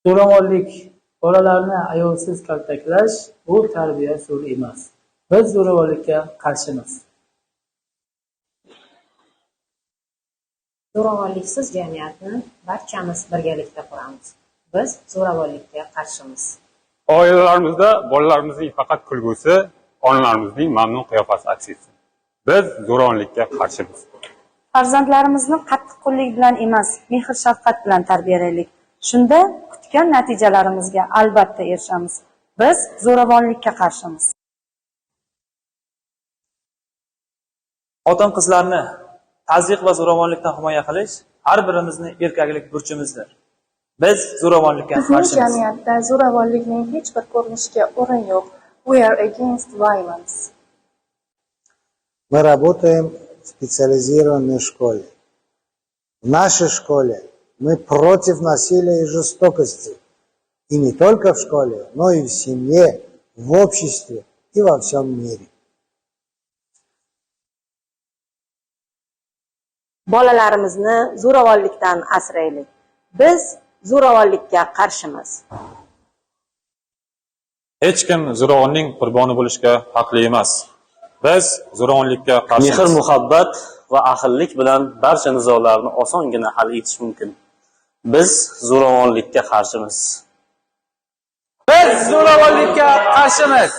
Zo'ravonlik, bolalarni ayovsiz kaltaklash bu tarbiya usuli emas. Biz zo'ravonlikka qarshimiz. Zo'ravonliksiz jamiyatni barchamiz birgalikda quramiz. Biz zo'ravonlikka qarshimiz. Oilalarimizda bolalarimizning faqat kulgusi, onalarimizning mamnun qiyofasi aks etsin. Biz zo'ravonlikka qarshimiz. Farzandlarimizni qattiqqo'llik bilan emas, mehr-shafqat bilan tarbiyalaylik. Shunda kutgan natijalarimizga albatta erishamiz. Biz zo'ravonlikka qarshimiz. Xotin-qizlarni tazyiq va zo'ravonlikdan himoya qilish har birimizning erkaklik burchimizdir. Biz zo'ravonlikka Bizning qarshimiz. jamiyatda zo'ravonlikning hech bir ko'rinishiga o'rin yo'q. We are against violence. Мы работаем в специализированной школе. В нашей школе мы против насилия и жестокости. И не только в школе, но и в семье, в обществе и во всем мире. Bolalarimizni zo'ravonlikdan asraylik. Biz zo'ravonlikka qarshimiz. Hech kim zo'ravonning qurboni bo'lishga haqli emas. Biz zo'ravonlikka qarshimiz. Mehr, muhabbat va ahillik bilan barcha nizolarni osongina hal etish mumkin. Biz zo'ravonlikka qarshimiz. Biz zo'ravonlikka qarshimiz.